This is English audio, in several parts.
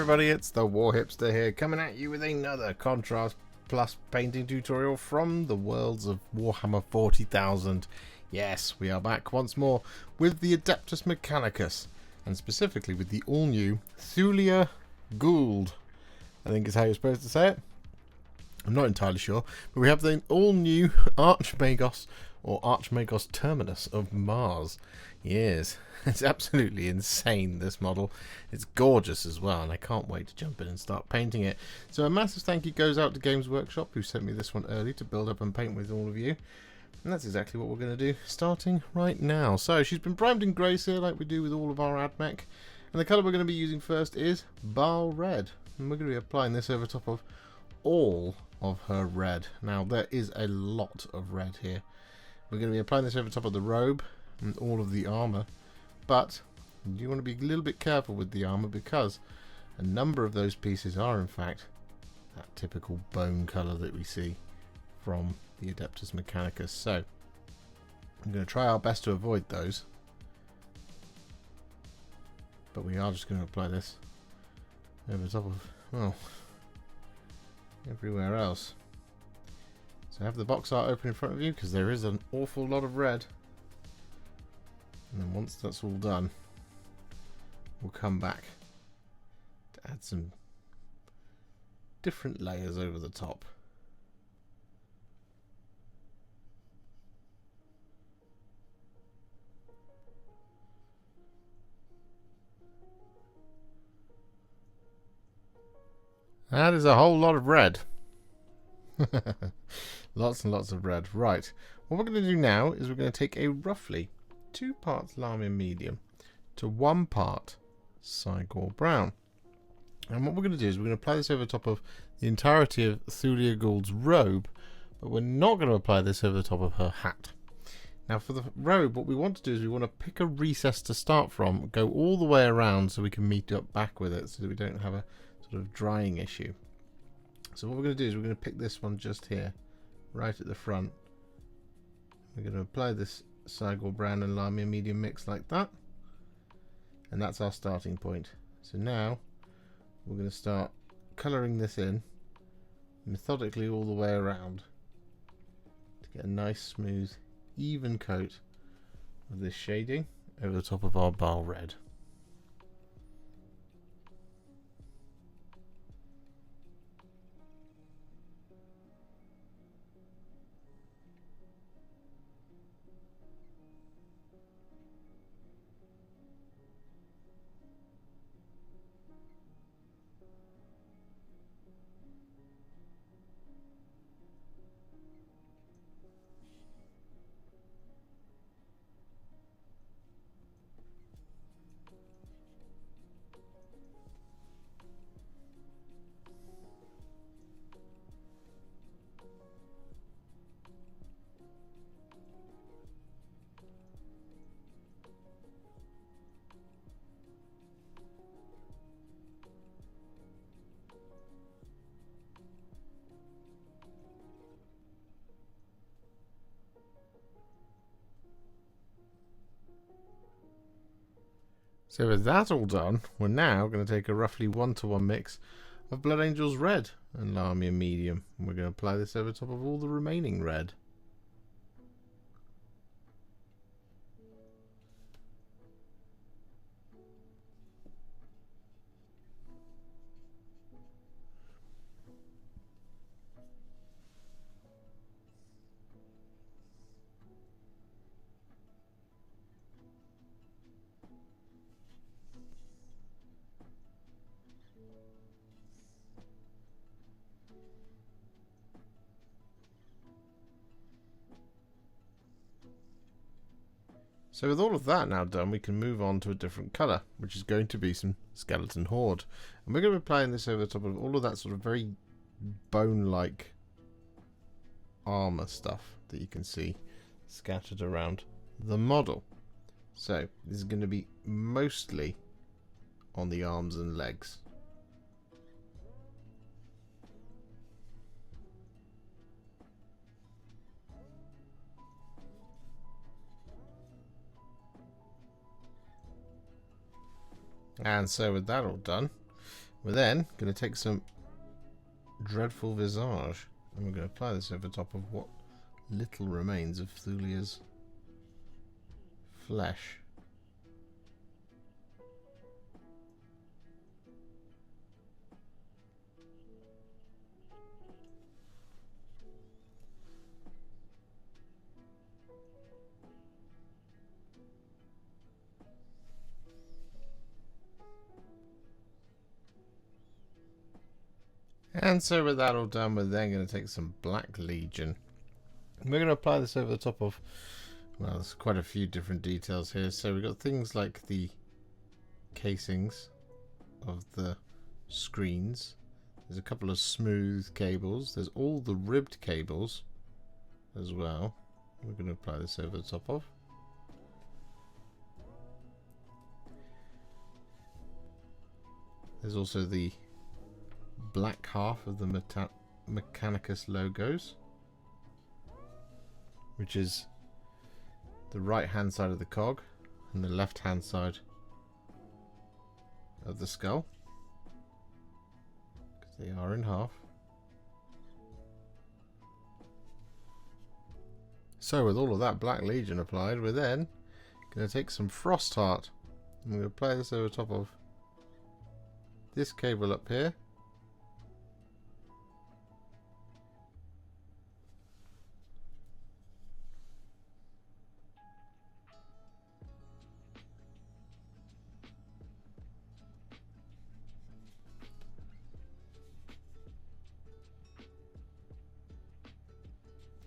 everybody, it's the Warhipster here, coming at you with another Contrast Plus painting tutorial from the worlds of Warhammer 40,000. Yes, we are back once more with the Adeptus Mechanicus, and specifically with the all-new Thulia Ghuld, I think is how you're supposed to say it. I'm not entirely sure, but we have the all-new Archmagos, or Archmagos Terminus of Mars. Yes, it's absolutely insane, this model. It's gorgeous as well, and I can't wait to jump in and start painting it. So a massive thank you goes out to Games Workshop, who sent me this one early to build up and paint with all of you. And that's exactly what we're going to do, starting right now. So she's been primed in grey here, like we do with all of our Admech. And the colour we're going to be using first is Baal Red. And we're going to be applying this over top of all of her red. Now, there is a lot of red here. We're going to be applying this over top of the robe and all of the armour, but you want to be a little bit careful with the armour because a number of those pieces are in fact that typical bone colour that we see from the Adeptus Mechanicus. So I'm going to try our best to avoid those, but we are just going to apply this over top of, well, everywhere else. So have the box art open in front of you because there is an awful lot of red. And then once that's all done, we'll come back to add some different layers over the top. That is a whole lot of red. Lots and lots of red. Right, what we're going to do now is we're going to take a roughly 2 parts Lahmian Medium to 1 part Cygor Brown. And what we're going to do is we're going to apply this over top of the entirety of Thulia Ghuld's robe, but we're not going to apply this over the top of her hat. Now for the robe, what we want to do is we want to pick a recess to start from, go all the way around so we can meet up back with it so that we don't have a sort of drying issue. So what we're going to do is we're going to pick this one just here, right at the front. We're going to apply this Cygor Brown and Lahmian Medium mix like that, and that's our starting point. So now we're going to start colouring this in methodically all the way around to get a nice smooth even coat of this shading over the top of our Baal Red. So with that all done, we're now going to take a roughly 1-to-1 mix of Blood Angel's Red and Lahmian Medium, and we're going to apply this over top of all the remaining red. So with all of that now done, we can move on to a different colour, which is going to be some Skeleton Horde. And we're going to be applying this over the top of all of that sort of very bone-like armour stuff that you can see scattered around the model. So this is going to be mostly on the arms and legs. And so with that all done, We're then going to take some Dreadful Visage, and we're going to apply this over top of what little remains of Thulia's flesh. And so with that all done, we're then going to take some Black Legion. We're going to apply this over the top of, well, there's quite a few different details here. So we've got things like the casings of the screens. There's a couple of smooth cables. There's all the ribbed cables as well. We're going to apply this over the top of. There's also the black half of the Mechanicus logos, which is the right hand side of the cog and the left hand side of the skull, because they are in half. So with all of that Black Legion applied, we're then going to take some Frostheart and we're going to apply this over top of this cable up here.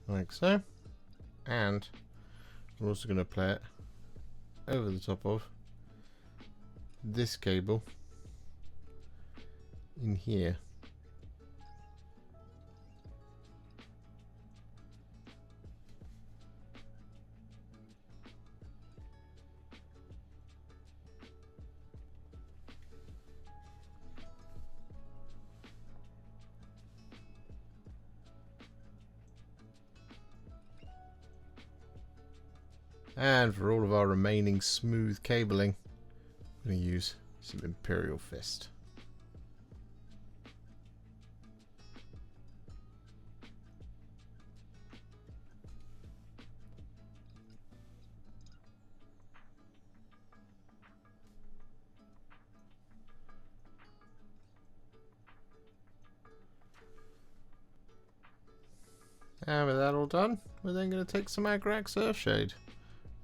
Like so, and we're also going to play it over the top of this cable in here. And for all of our remaining smooth cabling, I'm going to use some Imperial Fist. And with that all done, we're then going to take some Agrax Earthshade.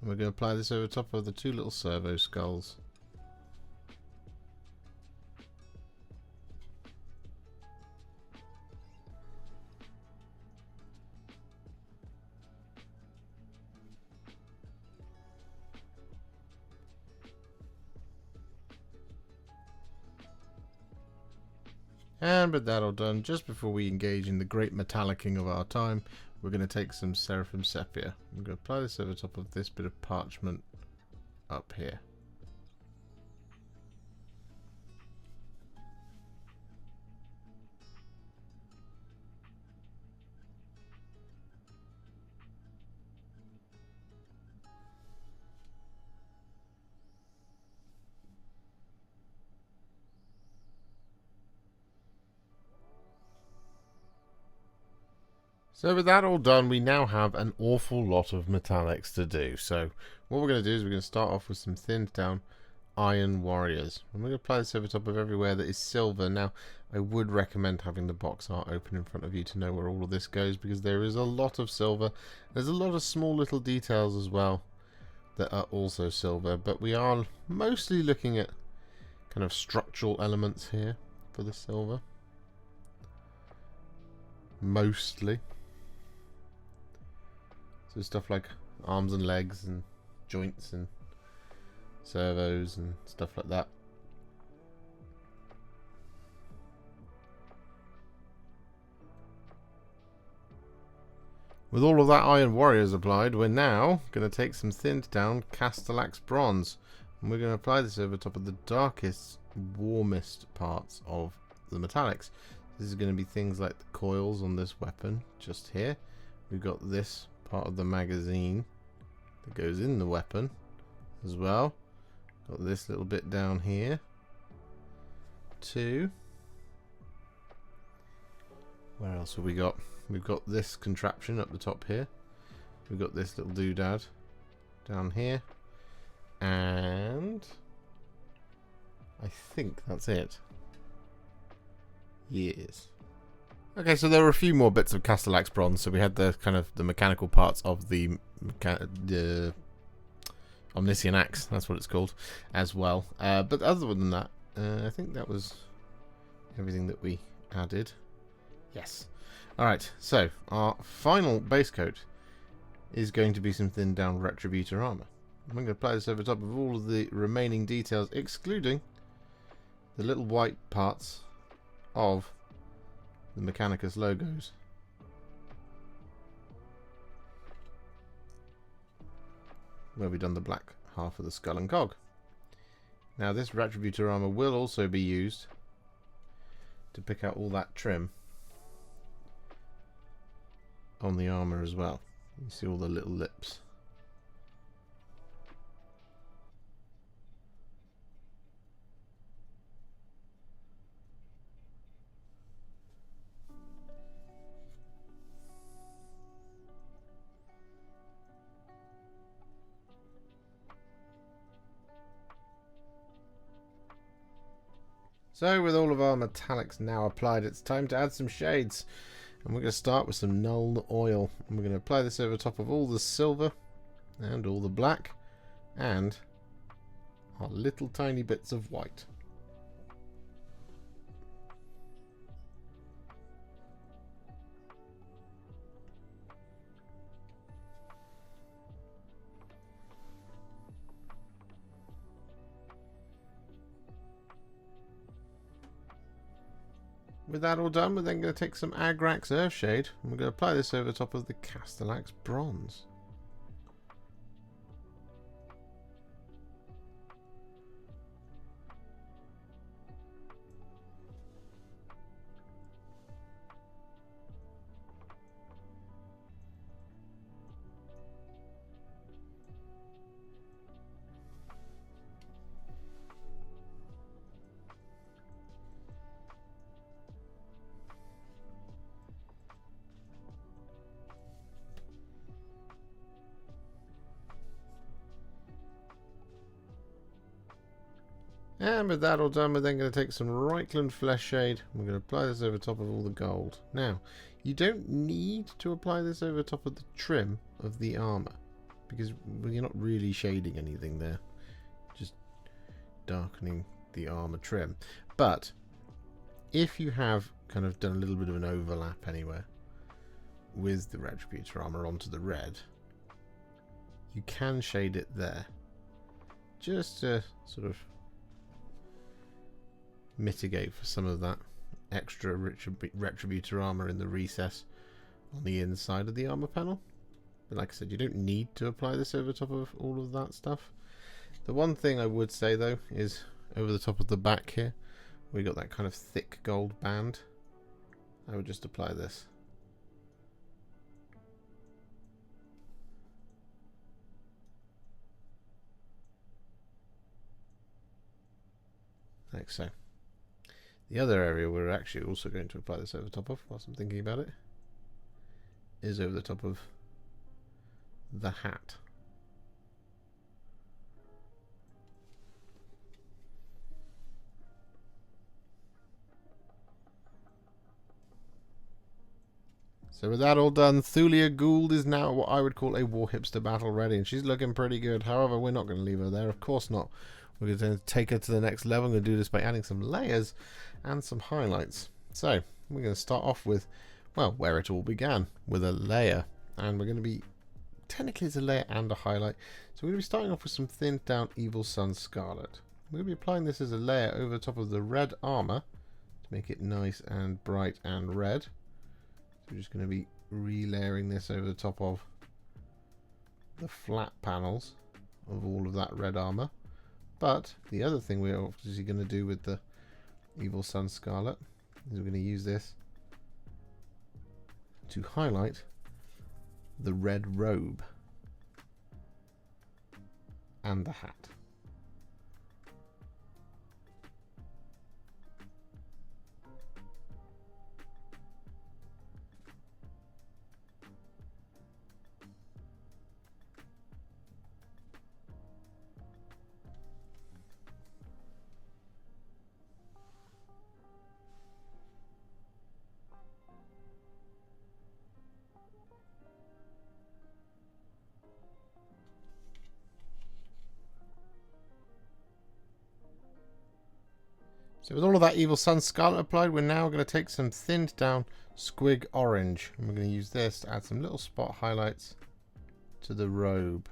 And we're going to apply this over top of the two little servo skulls. And with that all done, just before we engage in the great metallicing of our time, we're going to take some Seraphim Sepia. I'm going to apply this over top of this bit of parchment up here. So with that all done, we now have an awful lot of metallics to do. So what we're going to do is we're going to start off with some thinned down Iron Warriors. I'm going to apply this over top of everywhere that is silver. Now, I would recommend having the box art open in front of you to know where all of this goes, because there is a lot of silver. There's a lot of small little details as well that are also silver, but we are mostly looking at kind of structural elements here for the silver. Mostly. So stuff like arms and legs and joints and servos and stuff like that. With all of that Iron Warriors applied, we're now going to take some thinned down Castellax Bronze, and we're going to apply this over top of the darkest, warmest parts of the metallics. This is going to be things like the coils on this weapon just here. We've got this part of the magazine that goes in the weapon as well. Got this little bit down here. to... Where else have we got? We've got this contraption up the top here. We've got this little doodad down here. And... I think that's it. Yes. Okay, so there were a few more bits of Castellax Bronze. So we had the kind of the mechanical parts of the Omniscient Axe, that's what it's called, as well. But other than that, I think that was everything that we added. Yes. Alright, so our final base coat is going to be some thinned down Retributor Armour. I'm going to apply this over top of all of the remaining details, excluding the little white parts of the Mechanicus logos. Where we've done the black half of the skull and cog. Now this Retributor Armour will also be used to pick out all that trim on the armour as well. You see all the little lips. So with all of our metallics now applied, it's time to add some shades. And we're going to start with some Nuln Oil. And we're going to apply this over top of all the silver and all the black and our little tiny bits of white. With that all done, we're then going to take some Agrax Earthshade and we're going to apply this over top of the Castellax Bronze. And with that all done, we're then going to take some Reikland Fleshshade. We're going to apply this over top of all the gold. Now, you don't need to apply this over top of the trim of the armour, because you're not really shading anything there. Just darkening the armour trim. But, if you have kind of done a little bit of an overlap anywhere with the Retributor Armour onto the red, you can shade it there. Just to sort of mitigate for some of that extra Retributor Armour in the recess on the inside of the armour panel. But like I said, you don't need to apply this over top of all of that stuff. The one thing I would say though is over the top of the back here, we got that kind of thick gold band. I would just apply this. Like so. The other area we're actually also going to apply this over top of, whilst I'm thinking about it, is over the top of the hat. So with that all done, Thulia Ghuld is now what I would call a Warhipster battle ready, and she's looking pretty good. However, we're not going to leave her there, of course not. We're going to take her to the next level. I'm going to do this by adding some layers and some highlights. So we're going to start off with, well, where it all began, with a layer. And we're going to be, technically it's a layer and a highlight. So we're going to be starting off with some thinned down Evil Sunz Scarlet. We're going to be applying this as a layer over the top of the red armour to make it nice and bright and red. So we're just going to be re-layering this over the top of the flat panels of all of that red armour. But the other thing we're obviously going to do with the Evil Sunz Scarlet is we're going to use this to highlight the red robe and the hat. So with all of that Evil Sunz Scarlet applied, we're now going to take some thinned down Squig Orange. And we're going to use this to add some little spot highlights to the robe.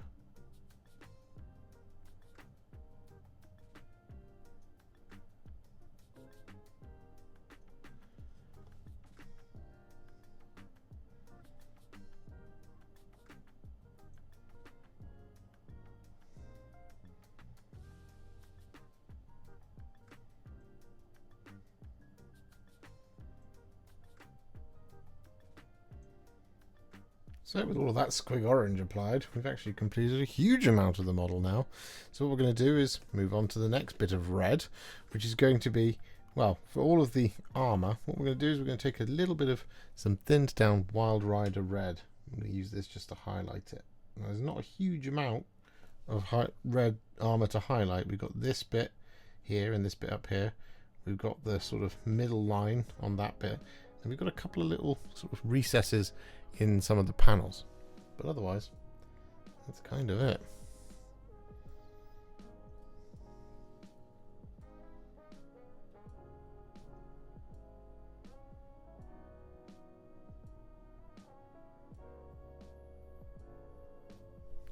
So with all of that Squig Orange applied, we've actually completed a huge amount of the model now. So what we're going to do is move on to the next bit of red, which is going to be, well, for all of the armour, what we're going to do is we're going to take a little bit of some thinned down Wild Rider red. I'm going to use this just to highlight it. Now, there's not a huge amount of red armour to highlight. We've got this bit here and this bit up here. We've got the sort of middle line on that bit. And we've got a couple of little sort of recesses in some of the panels, but otherwise that's kind of it.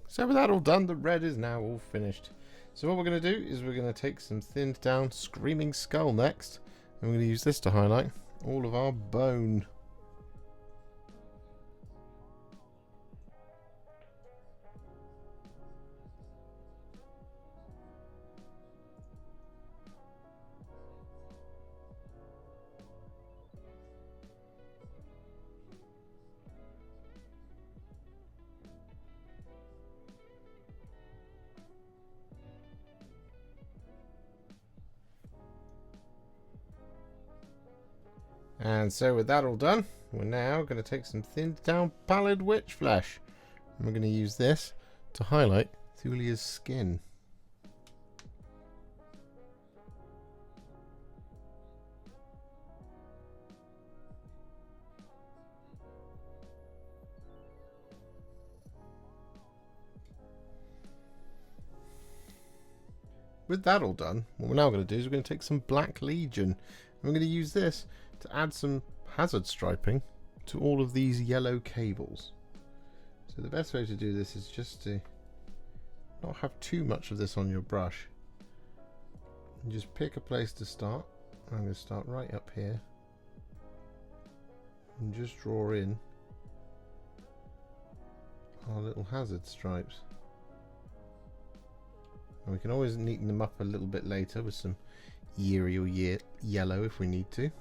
So with that all done, the red is now all finished. So what we're going to do is we're going to take some thinned down Screaming Skull next, and we're going to use this to highlight all of our bone. And so with that all done, we're now going to take some thinned down Pallid witch flesh. And we're going to use this to highlight Thulia's skin. With that all done, what we're now going to do is we're going to take some Black Legion. And we're going to use this to add some hazard striping to all of these yellow cables. So the best way to do this is just to not have too much of this on your brush. And just pick a place to start. I'm going to start right up here and just draw in our little hazard stripes. And we can always neaten them up a little bit later with some eerie or yellow if we need to.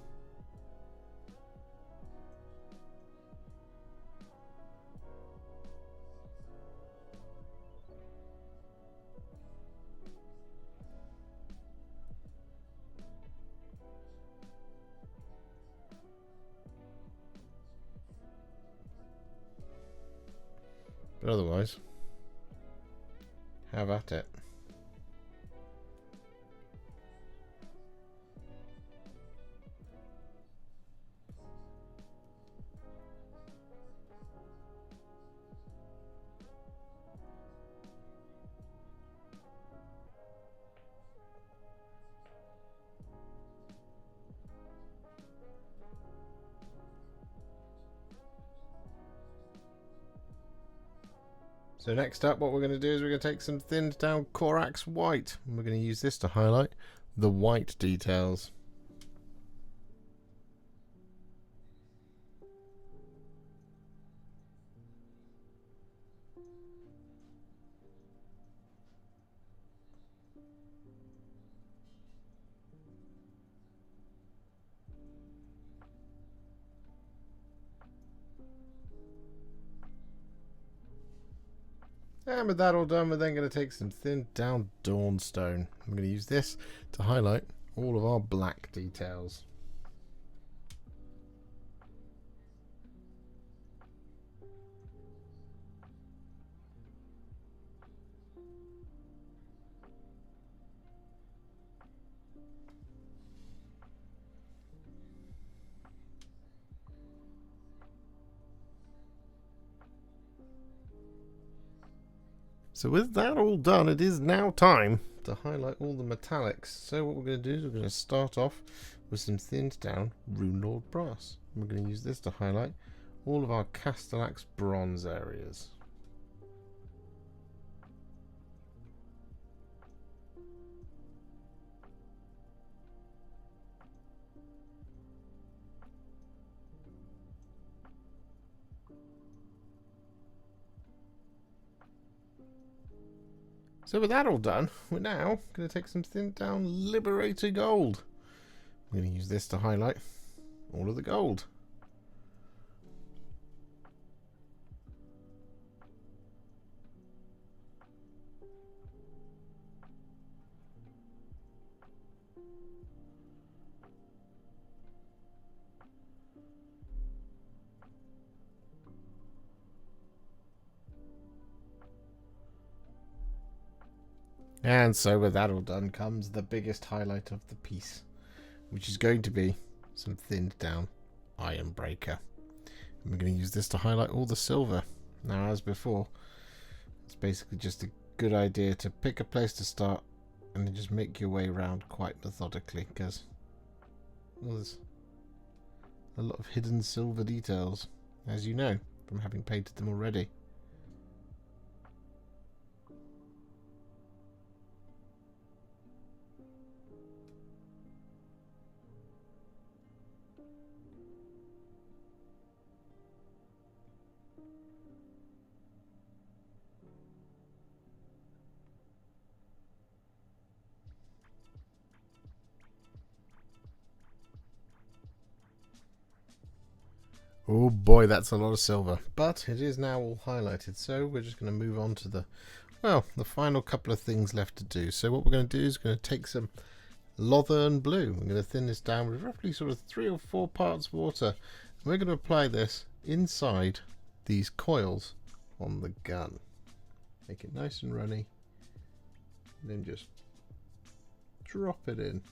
But otherwise, have at it. So next up, what we're going to do is we're going to take some thinned down Corax White, and we're going to use this to highlight the white details. And with that all done, we're then going to take some thinned down Dawnstone. I'm going to use this to highlight all of our black details. So with that all done, it is now time to highlight all the metallics. So what we're going to do is we're going to start off with some thinned down Runelord Brass. And we're going to use this to highlight all of our Castellax Bronze areas. So with that all done, we're now going to take some thinned down Liberator Gold. I'm going to use this to highlight all of the gold. And so with that all done comes the biggest highlight of the piece, which is going to be some thinned down Ironbreaker. And we're going to use this to highlight all the silver. Now, as before, it's basically just a good idea to pick a place to start and then just make your way around quite methodically, because there's a lot of hidden silver details, as you know, from having painted them already. Oh boy, that's a lot of silver, but it is now all highlighted, so we're just going to move on to the final couple of things left to do. So what we're going to do is we're going to take some Lothern Blue. We're going to thin this down with roughly sort of 3 or 4 parts water, and we're going to apply this inside these coils on the gun. Make it nice and runny, and then just drop it in.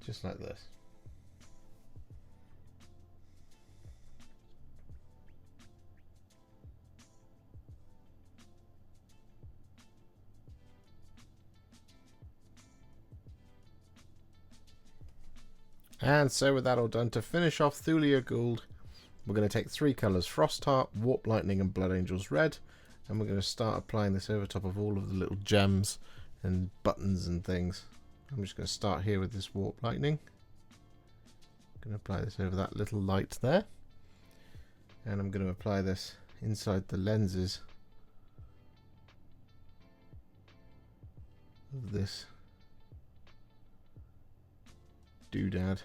Just like this. And so with that all done, to finish off Thulia Ghuld, we're going to take 3 colours: Frostheart, Warp Lightning and Blood Angel's Red, and we're going to start applying this over top of all of the little gems and buttons and things. I'm just going to start here with this Warp Lightning. I'm going to apply this over that little light there. And I'm going to apply this inside the lenses of this doodad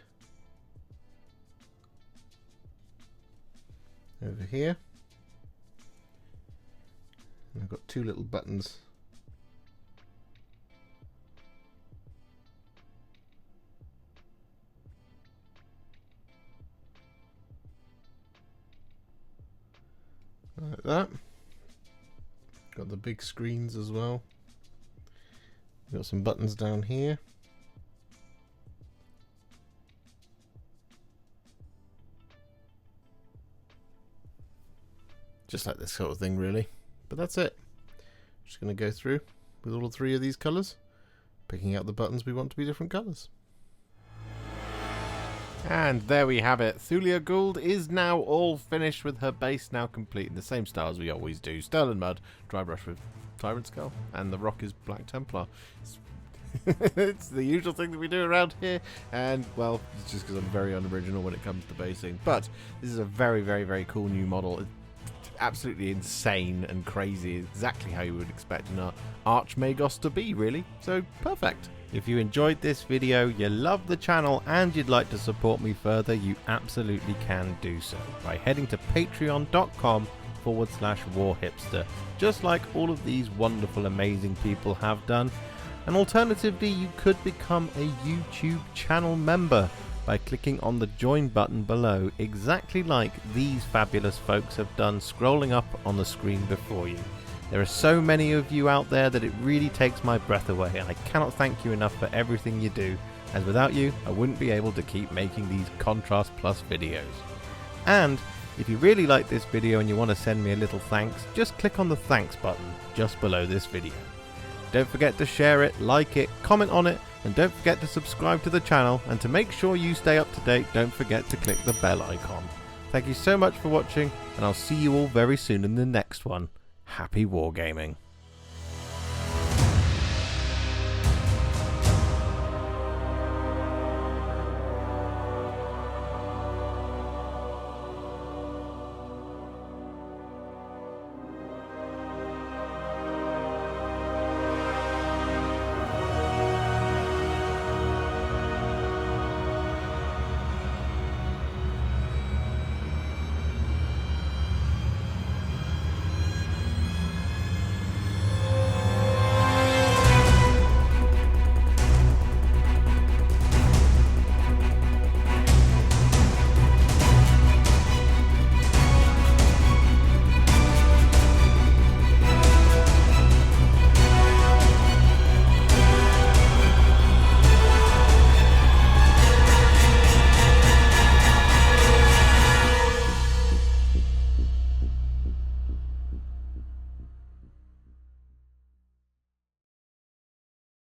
over here. And I've got 2 little buttons like that. Got the big screens as well. Got some buttons down here. Just like this sort of thing, really. But that's it. Just going to go through with all 3 of these colours, picking out the buttons we want to be different colours. And there we have it. Thulia Ghuld is now all finished with her base now complete in the same style as we always do. Sterling Mud, Dry Brush with Tyrant Skull, and the rock is Black Templar. It's the usual thing that we do around here, and well, it's just because I'm very unoriginal when it comes to basing. But this is a very, very, very cool new model. It's absolutely insane and crazy, exactly how you would expect an Archmagos to be, really. So, perfect. If you enjoyed this video, you love the channel, and you'd like to support me further, you absolutely can do so by heading to patreon.com/Warhipster, just like all of these wonderful, amazing people have done. And alternatively, you could become a YouTube channel member by clicking on the join button below, exactly like these fabulous folks have done, scrolling up on the screen before you. There are so many of you out there that it really takes my breath away, and I cannot thank you enough for everything you do, as without you I wouldn't be able to keep making these Contrast Plus videos. And If you really like this video and you want to send me a little thanks, just click on the thanks button just below this video. Don't forget to share it, like it, comment on it, and don't forget to subscribe to the channel, and to make sure you stay up to date, don't forget to click the bell icon. Thank you so much for watching, and I'll see you all very soon in the next one. Happy wargaming.